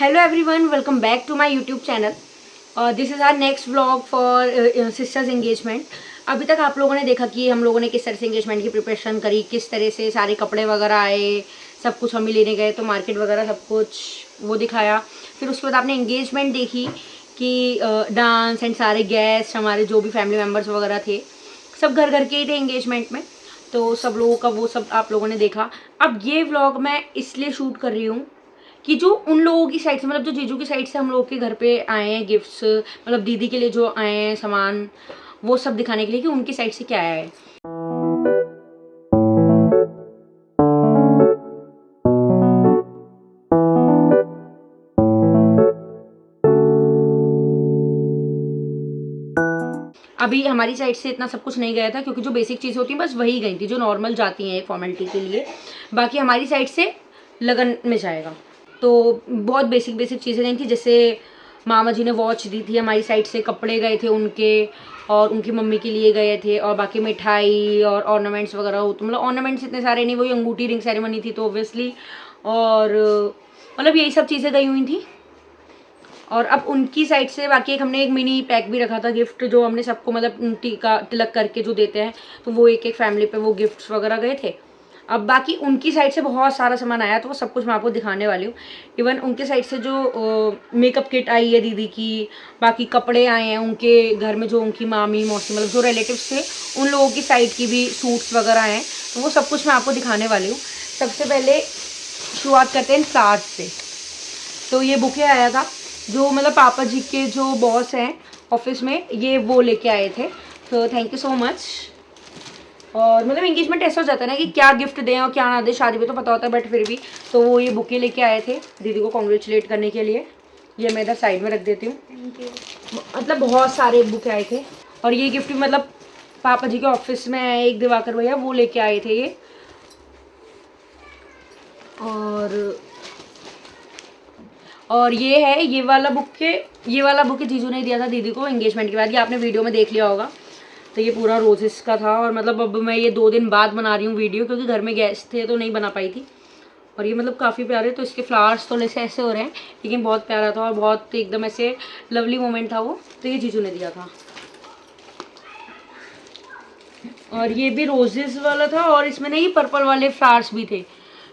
Hello everyone, welcome back to my YouTube channel. This is our next vlog for sisters engagement. अभी तक आप लोगों ने देखा कि हम लोगों ने किस तरह से एंगेजमेंट की प्रिपरेशन करी, किस तरह से सारे कपड़े वगैरह आए, सब कुछ हम ही लेने गए तो मार्केट वगैरह सब कुछ वो दिखाया। फिर उसके बाद आपने एंगेजमेंट देखी कि डांस एंड सारे गेस्ट हमारे जो भी फैमिली मेम्बर्स वगैरह थे सब घर घर के ही थे एंगेजमेंट में, तो सब लोगों का वो सब आप लोगों ने देखा। अब ये व्लॉग मैं इसलिए शूट कर रही हूँ कि जो उन लोगों की साइड से, मतलब जो जीजू की साइड से हम लोग के घर पे आए हैं गिफ्ट्स, मतलब दीदी के लिए जो आए हैं सामान, वो सब दिखाने के लिए कि उनकी साइड से क्या आया है। अभी हमारी साइड से इतना सब कुछ नहीं गया था क्योंकि जो बेसिक चीज़ें होती हैं बस वही गई थी जो नॉर्मल जाती हैं एक फॉर्मेलिटी के लिए। बाकी हमारी साइड से लगन में जाएगा तो बहुत बेसिक बेसिक चीज़ें गई थी। जैसे मामा जी ने वॉच दी थी, हमारी साइड से कपड़े गए थे उनके और उनकी मम्मी के लिए गए थे, और बाकी मिठाई और ऑर्नामेंट्स वगैरह हो, तो मतलब ऑर्नामेंट्स इतने सारे नहीं, वही अंगूठी रिंग सेरेमनी थी तो ऑब्वियसली, और मतलब यही सब चीज़ें गई हुई थी। और अब उनकी साइड से बाकी हमने एक मिनी पैक भी रखा था गिफ्ट, जो हमने सबको मतलब टीका तिलक करके जो देते हैं, तो वो एक एक फैमिली पे वो गिफ्ट्स वगैरह गए थे। अब बाकी उनकी साइड से बहुत सारा सामान आया तो वो सब कुछ मैं आपको दिखाने वाली हूँ। इवन उनके साइड से जो मेकअप किट आई है दीदी की, बाकी कपड़े आए हैं उनके घर में, जो उनकी मामी मौसी मतलब जो रिलेटिव्स थे उन लोगों की साइड की भी सूट्स वगैरह हैं, तो वो सब कुछ मैं आपको दिखाने वाली हूँ। सबसे पहले शुरुआत करते हैं फ्लावर्स से। तो ये बुके आया था जो मतलब पापा जी के जो बॉस हैं ऑफिस में, ये वो लेके आए थे, तो थैंक यू सो मच। और मतलब एंगेजमेंट ऐसा हो जाता है ना कि क्या गिफ्ट दें और क्या ना दें, शादी में तो पता होता है बट फिर भी, तो वो ये बुके लेके आए थे दीदी को कॉन्ग्रेचुलेट करने के लिए। ये मैं इधर साइड में रख देती हूँ। मतलब बहुत सारे बुके आए थे, और ये गिफ्ट मतलब पापा जी के ऑफिस में आए एक दिवाकर भैया, वो लेके आए थे ये। और ये है ये वाला बुके जीजू ने दिया था दीदी को एंगेजमेंट के बाद, ये आपने वीडियो में देख लिया होगा। तो ये पूरा रोजेस का था, और मतलब अब मैं ये 2 दिन बाद बना रही हूँ वीडियो क्योंकि घर में गेस्ट थे तो नहीं बना पाई थी। और ये मतलब काफ़ी प्यारे, तो इसके फ्लावर्स थोड़े से ऐसे हो रहे हैं लेकिन बहुत प्यारा था और बहुत एकदम ऐसे लवली मोमेंट था वो, तो ये जीजू ने दिया था। और ये भी रोजेस वाला था, और इसमें ना ये पर्पल वाले फ्लावर्स भी थे।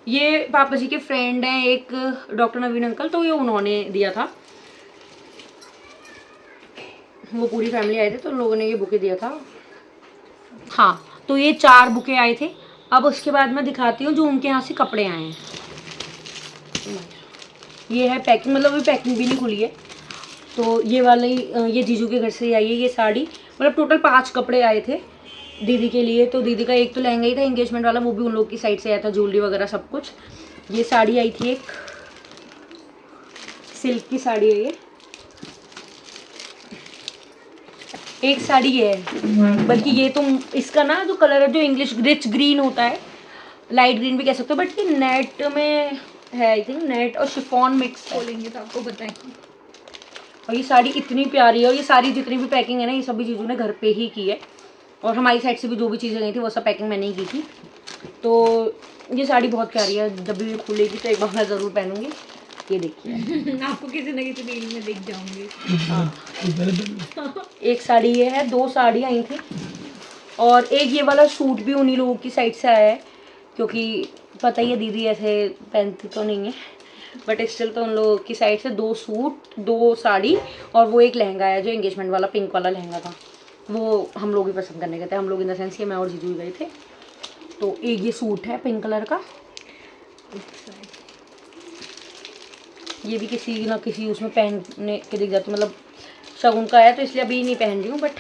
ये पापा जी के फ्रेंड हैं एक डॉक्टर नवीन अंकल, तो ये उन्होंने दिया था। वो पूरी फैमिली आए थे तो उन लोगों ने ये बुके दिया था। हाँ, तो ये 4 बुके आए थे। अब उसके बाद मैं दिखाती हूँ जो उनके यहाँ से कपड़े आए हैं। ये है पैकिंग, मतलब अभी पैकिंग भी नहीं खुली है। तो ये वाली ये जीजू के घर से आई है ये साड़ी, मतलब टोटल 5 कपड़े आए थे दीदी के लिए। तो दीदी का एक तो लहंगा ही था एंगेजमेंट वाला, वो भी उन लोग की साइड से आया था, ज्वेलरी वगैरह सब कुछ। ये साड़ी आई थी, एक सिल्क की साड़ी है ये, एक साड़ी है, बल्कि ये तो इसका ना जो कलर है जो इंग्लिश रिच ग्रीन होता है, लाइट ग्रीन भी कह सकते हो, बट ये नेट में है, आई थिंक नेट और शिफॉन मिक्स खोलेंगे तो आपको बताएंगे। और ये साड़ी इतनी प्यारी है, और ये सारी जितनी भी पैकिंग है ना ये सभी चीज़ों ने घर पे ही की है, और हमारी साइड से भी जो भी चीज़ें गई थी वो सब पैकिंग मैंने ही की थी। तो ये साड़ी बहुत प्यारी है, जब भी खुलेगी तो एक बार मैं ज़रूर पहनूंगी। ये देखिए आपको किसी न किसी रील में दिख जाऊंगी। हाँ, एक साड़ी ये है, 2 साड़ी आई थी, और एक ये वाला सूट भी उन्हीं लोगों की साइड से आया है, क्योंकि पता ही है दीदी ऐसे पहनती तो नहीं है, बट स्टिल तो उन लोगों की साइड से 2 सूट 2 साड़ी और वो एक लहंगा है जो एंगेजमेंट वाला पिंक वाला लहंगा था, वो हम लोग ही पसंद करने गए थे। हम लोग इन द सेंस ये मैं और जीजू गए थे। तो एक ये सूट है पिंक कलर का, ये भी किसी ना किसी उसमें पहनने के दिख जाते, मतलब शगुन का है तो इसलिए अभी नहीं पहन रही हूँ, बट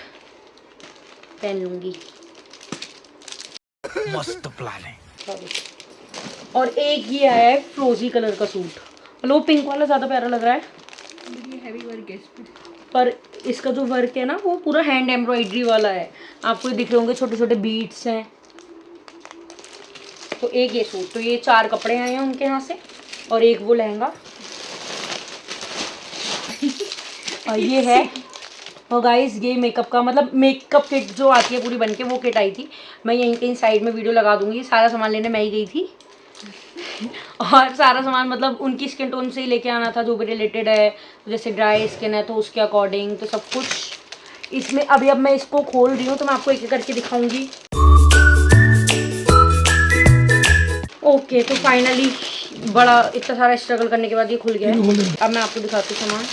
पहन लूँगी। मस्त प्लान है। और एक ये आया है फ्रोजी कलर का सूट, मतलब पिंक वाला ज़्यादा प्यारा लग रहा है, ये हैवी वर्क है पर इसका जो वर्क है ना वो पूरा हैंड एम्ब्रॉयडरी वाला है, आपको दिख रहे होंगे छोटे छोटे बीट्स हैं। तो एक ये सूट, तो ये 4 कपड़े आए हैं उनके यहाँ से, और एक वो लहंगा। और ये है, और गाइस ये मेकअप का, मतलब मेकअप किट जो आती है पूरी बनके, वो किट आई थी। मैं यहीं कहीं साइड में वीडियो लगा दूंगी, सारा सामान लेने मैं ही गई थी। और सारा सामान मतलब उनकी स्किन टोन से ही लेके आना था, जो भी रिलेटेड है। जैसे ड्राई स्किन है तो उसके अकॉर्डिंग तो सब कुछ इसमें। अभी अब मैं इसको खोल रही हूँ तो मैं आपको एक एक करके दिखाऊंगी। ओके, तो फाइनली बड़ा इतना सारा स्ट्रगल करने के बाद ये खुल गया है। अब मैं आपको दिखाती हूँ सामान।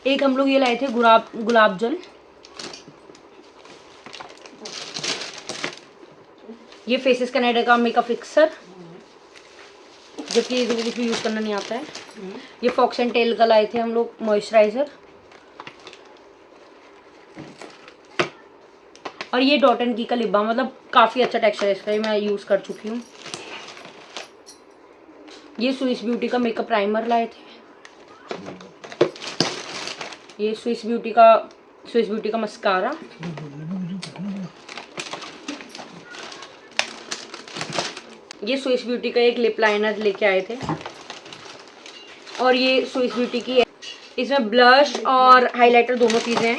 एक हम लोग ये लाए थे गुलाब जल, ये फेसेस कनाडा का मेकअप फिक्सर, जबकि कुछ भी यूज़ करना नहीं आता है। ये फॉक्स एंड टेल का लाए थे हम लोग मॉइस्चराइज़र, और ये डॉट एंड की का लिप बाम, मतलब काफ़ी अच्छा टेक्सचर है इसका, ये मैं यूज़ कर चुकी हूँ। ये स्विस ब्यूटी का मेकअप प्राइमर लाए थे। ये स्विस ब्यूटी का मस्कारा। ये स्विस ब्यूटी का एक लिप लाइनर लेके आए थे। और ये स्विस ब्यूटी की है, इसमें ब्लश और हाइलाइटर दोनों चीज़ें हैं।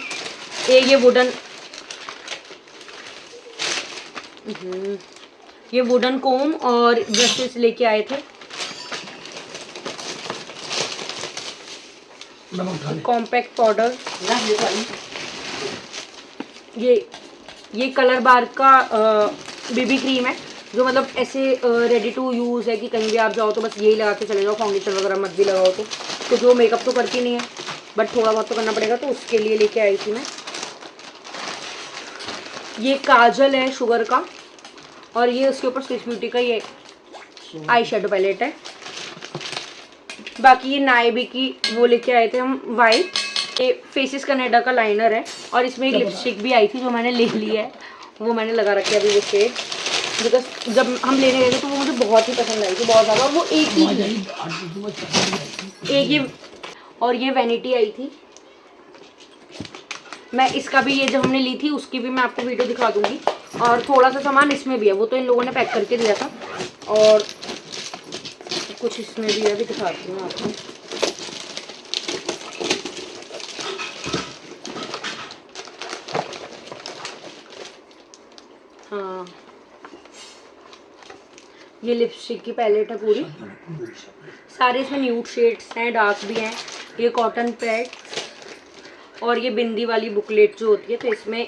ये वुडन कोम और ब्रशेस लेके आए थे। कॉम्पैक्ट पाउडर, ये कलर बार का बीबी क्रीम है, जो मतलब ऐसे रेडी टू यूज़ है कि कहीं भी आप जाओ तो बस यही लगा के चले जाओ, फाउंडेशन वगैरह मत भी लगाओ। तो जो मेकअप तो करती नहीं है बट थोड़ा बहुत तो करना पड़ेगा, तो उसके लिए लेके आई थी मैं। ये काजल है शुगर का, और ये उसके ऊपर स्विस ब्यूटी का ये आई शेडो पैलेट है। बाकी ये नायबी की वो लेके आए थे हम वाइट, ये फेसेस कनाडा का लाइनर है, और इसमें एक लिपस्टिक भी आई थी जो मैंने ले ली है, वो मैंने लगा रखी है अभी वो शेड, बिकॉज जब हम लेने गए थे तो वो मुझे बहुत ही पसंद आई थी, बहुत ज़्यादा। वो एक ये और ये वैनिटी आई थी। मैं इसका भी, ये जब हमने ली थी उसकी भी मैं आपको वीडियो दिखा दूंगी। और थोड़ा सा सामान इसमें भी है, वो तो इन लोगों ने पैक करके दिया था, और कुछ इसमें भी है, भी दिखाती हूँ आपको। हाँ, ये लिपस्टिक की पैलेट है पूरी, सारे इसमें न्यूड शेड्स हैं, डार्क भी हैं। ये कॉटन पैड, और ये बिंदी वाली बुकलेट जो होती है, तो इसमें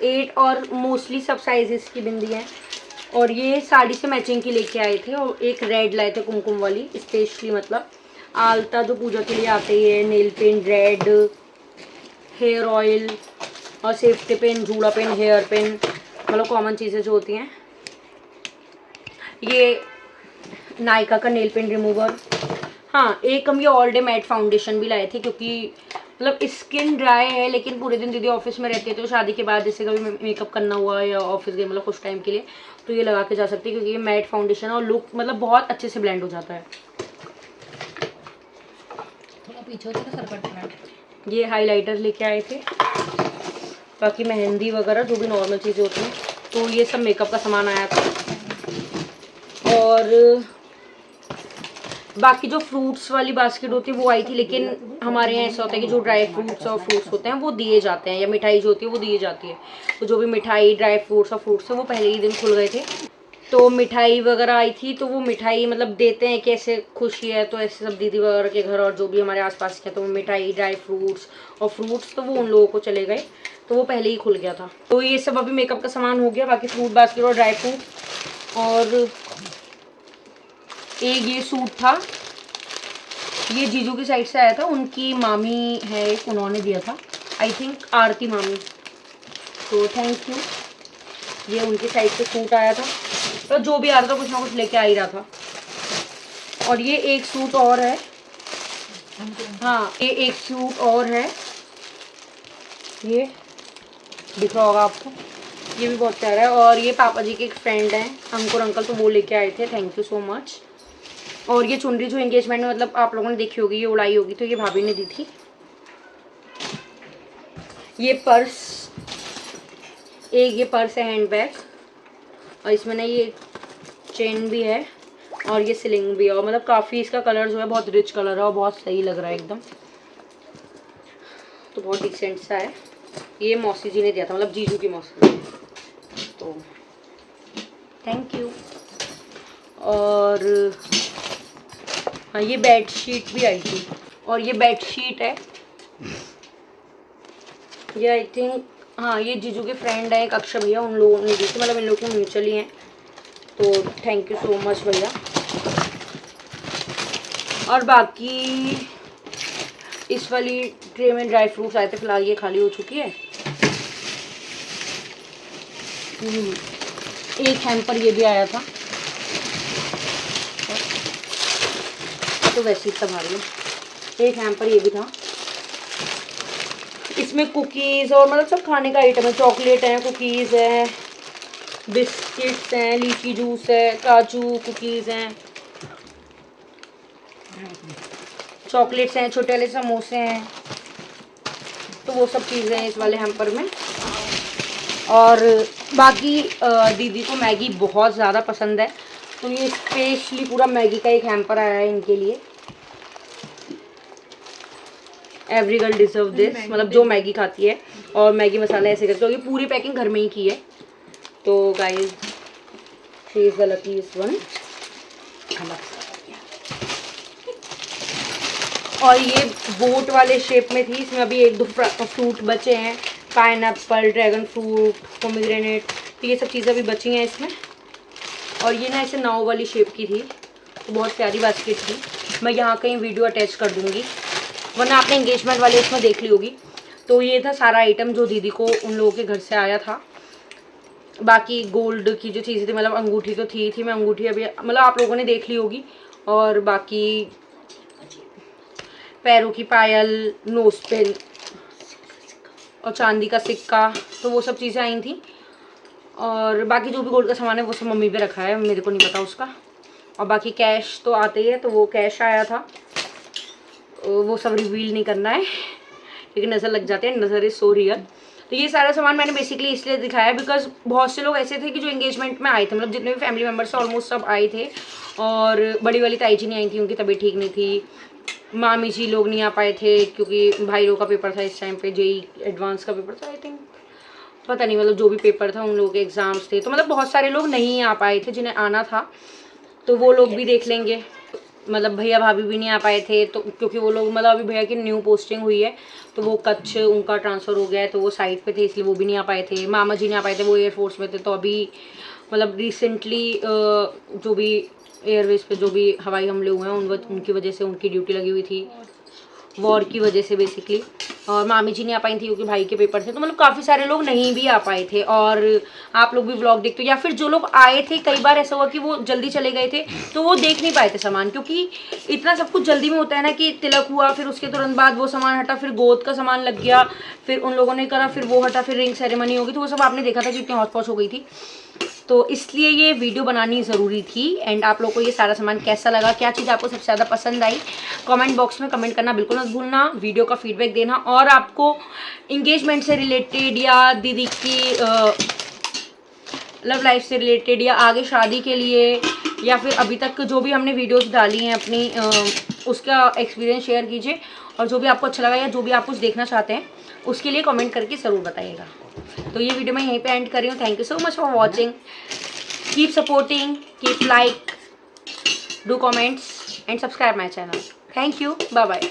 8 और मोस्टली सब साइजेस की बिंदी है। और ये साड़ी से मैचिंग की लेके आए थे, और एक रेड लाए थे कुमकुम वाली स्पेशली, मतलब आलता जो पूजा के लिए आते हैं, nail pin red, hair oil और सेफ्टी पेन, जूड़ा पेन, हेयर पेन, मतलब कॉमन चीज़ें जो होती हैं। ये नायका का नेल पेन रिमूवर। हाँ, एक हम ये ऑल डे मैट फाउंडेशन भी लाए थे, क्योंकि मतलब स्किन ड्राई है, लेकिन पूरे दिन दीदी ऑफिस में रहती है, तो शादी के बाद जैसे कभी मेकअप करना हुआ या ऑफिस गए मतलब कुछ टाइम के लिए, तो ये लगा के जा सकती है, क्योंकि ये मैट फाउंडेशन और लुक मतलब बहुत अच्छे से ब्लेंड हो जाता है। थोड़ा पीछे होता है सर पर। ये हाइलाइटर लेके आए थे, बाकी मेहंदी वगैरह जो भी नॉर्मल चीज़ें होती हैं, तो ये सब मेकअप का सामान आया था। और बाकी जो फ्रूट्स वाली बास्केट होती है वो आई थी, लेकिन हमारे यहाँ ऐसा होता है कि जो ड्राई फ्रूट्स और फ्रूट्स होते हैं वो दिए जाते हैं, या मिठाई जो होती है वो दी जाती है। तो जो भी मिठाई, ड्राई फ्रूट्स और फ्रूट्स है वो पहले ही दिन खुल गए थे, तो मिठाई वगैरह आई थी। तो वो मिठाई मतलब देते हैं कि ऐसे खुशी है, तो ऐसे सब दीदी वगैरह के घर और जो भी हमारे आसपास के, तो मिठाई, ड्राई फ्रूट्स और फ्रूट्स तो वो उन लोगों को चले गए, तो वो पहले ही खुल गया था। तो ये सब अभी मेकअप का सामान हो गया। बाकी फ्रूट बास्केट और ड्राई फ्रूट, और एक ये सूट था, ये जीजू की साइड से आया था, उनकी मामी है एक, उन्होंने दिया था, आई थिंक आरती मामी, तो थैंक यू। ये उनकी साइड से सूट आया था, तो जो भी आ रहा था कुछ ना कुछ लेके आ ही रहा था। और ये एक सूट और है, हाँ ये एक सूट और है, ये दिख रहा होगा आपको, ये भी बहुत प्यारा है। और ये पापा जी के एक फ्रेंड हैं अंकुर अंकल, तो वो लेके आए थे, थैंक यू सो मच। और ये चुनरी जो एंगेजमेंट में मतलब आप लोगों ने देखी होगी, ये उड़ाई होगी, तो ये भाभी ने दी थी। ये पर्स, ये पर्स है हैंड बैग, और इसमें ना ये चेन भी है, और ये सिलिंग भी है, और मतलब काफ़ी इसका कलर जो है बहुत रिच कलर है, और बहुत सही लग रहा है एकदम, तो बहुत डिसेंट सा है। ये मौसी जी ने दिया था, मतलब जीजू की मौसी। तो थैंक यू। और हाँ, ये बेड शीट भी आई थी, और ये बेड शीट है, ये आई थिंक, हाँ ये जीजू के फ्रेंड है एक अक्षय भैया, उन लोगों ने दी थी, मतलब इन लोगों को म्यूचुअली हैं, तो थैंक यू सो मच भैया। और बाकी इस वाली ट्रे में ड्राई फ्रूट्स आए थे, फिलहाल ये खाली हो चुकी है। एक हैम्पर ये भी आया था, तो वैसे ही संभाल लो। एक हैम्पर ये भी था, इसमें कुकीज़ और मतलब सब खाने का आइटम है, चॉकलेट है, कुकीज़ है, बिस्किट्स हैं, लीची जूस है, काजू कुकीज़ हैं, चॉकलेट्स हैं, छोटे वाले समोसे हैं, तो वो सब चीज़ें हैं इस वाले हैम्पर में। और बाकी दीदी को मैगी बहुत ज़्यादा पसंद है, तो ये स्पेशली पूरा मैगी का एक हैम्पर आया है इनके लिए। एवरी गर्ल डिजर्व दिस, मतलब जो मैगी खाती है और मैगी मसाला ऐसे करके, क्योंकि पूरी पैकिंग घर में ही की है। तो guys she is the luckiest one. और ये बोट वाले शेप में थी, इसमें अभी एक दो फ्रूट बचे हैं, पाइनएप्पल, ड्रैगन फ्रूट, पोमीग्रेनेट, तो ये सब चीज़ें अभी बची हैं इसमें। और ये ना ऐसे नाव वाली शेप की थी, तो बहुत प्यारी बास्केट थी। मैं यहाँ कहीं वीडियो अटैच कर दूँगी, वरना आपने एंगेजमेंट वाले इसमें देख ली होगी। तो ये था सारा आइटम जो दीदी को उन लोगों के घर से आया था। बाकी गोल्ड की जो चीज़ें थी, मतलब अंगूठी तो थी, मैं अंगूठी अभी मतलब आप लोगों ने देख ली होगी। और बाकी पैरों की पायल, नोज पिन और चांदी का सिक्का, तो वो सब चीज़ें आई थी। और बाकी जो भी गोल्ड का सामान है वो सब मम्मी पे रखा है, मेरे को नहीं पता उसका। और बाकी कैश तो आते ही है, तो वो कैश आया था, वो सब रिवील नहीं करना है क्योंकि नज़र लग जाते हैं, नज़र इज सो रियल। तो ये सारा सामान मैंने बेसिकली इसलिए दिखाया बिकॉज बहुत से लोग ऐसे थे कि जो एंगेजमेंट में आए थे, मतलब जितने भी फैमिली मेम्बर्स ऑलमोस्ट सब आए थे। और बड़ी वाली ताई जी नहीं आई थी, उनकी तबीयत ठीक नहीं थी। मामी जी लोग नहीं आ पाए थे क्योंकि भाई लोग का पेपर था इस टाइम पे, जेई एडवांस का पेपर था आई थिंक, पता नहीं, मतलब जो भी पेपर था उन लोगों के एग्ज़ाम्स थे, तो मतलब बहुत सारे लोग नहीं आ पाए थे जिन्हें आना था, तो वो लोग भी देख लेंगे। मतलब भैया भाभी भी नहीं आ पाए थे, तो क्योंकि वो लोग मतलब अभी भैया की न्यू पोस्टिंग हुई है, तो वो कच्छ उनका ट्रांसफ़र हो गया है, तो वो साइड पे थे, इसलिए वो भी नहीं आ पाए थे। मामा जी नहीं आ पाए थे, वो एयरफोर्स में थे, तो अभी मतलब रिसेंटली जो भी एयरवेज पे जो भी हवाई हमले हुए हैं उनकी वजह से उनकी ड्यूटी लगी हुई थी, वॉर की वजह से बेसिकली। और मामी जी नहीं आ पाई थी क्योंकि भाई के पेपर थे, तो मतलब काफ़ी सारे लोग नहीं भी आ पाए थे। और आप लोग भी व्लॉग देखते हो, या फिर जो लोग आए थे, कई बार ऐसा हुआ कि वो जल्दी चले गए थे, तो वो देख नहीं पाए थे सामान, क्योंकि इतना सब कुछ जल्दी में होता है ना कि तिलक हुआ, फिर उसके तुरंत बाद वो सामान हटा, फिर गोद का सामान लग गया, फिर उन लोगों ने करा, फिर वो हटा, फिर रिंग सेरेमनी होगी, तो वो सब आपने देखा था कि इतनी हौच पौच हो गई थी। तो इसलिए ये वीडियो बनानी ज़रूरी थी। एंड आप लोगों को ये सारा सामान कैसा लगा, क्या चीज़ आपको सबसे ज़्यादा पसंद आई, कमेंट बॉक्स में कमेंट करना बिल्कुल मत भूलना, वीडियो का फीडबैक देना। और आपको इंगेजमेंट से रिलेटेड या दीदी की लव लाइफ से रिलेटेड या आगे शादी के लिए या फिर अभी तक जो भी हमने वीडियोस डाली हैं अपनी उसका एक्सपीरियंस शेयर कीजिए। और जो भी आपको अच्छा लगा या जो भी आप कुछ देखना चाहते हैं उसके लिए कमेंट करके ज़रूर बताइएगा। तो ये वीडियो मैं यहीं पे एंड कर रही हूँ। Thank you so much for watching, keep supporting, keep like, do comments and subscribe my channel. Thank you, bye bye.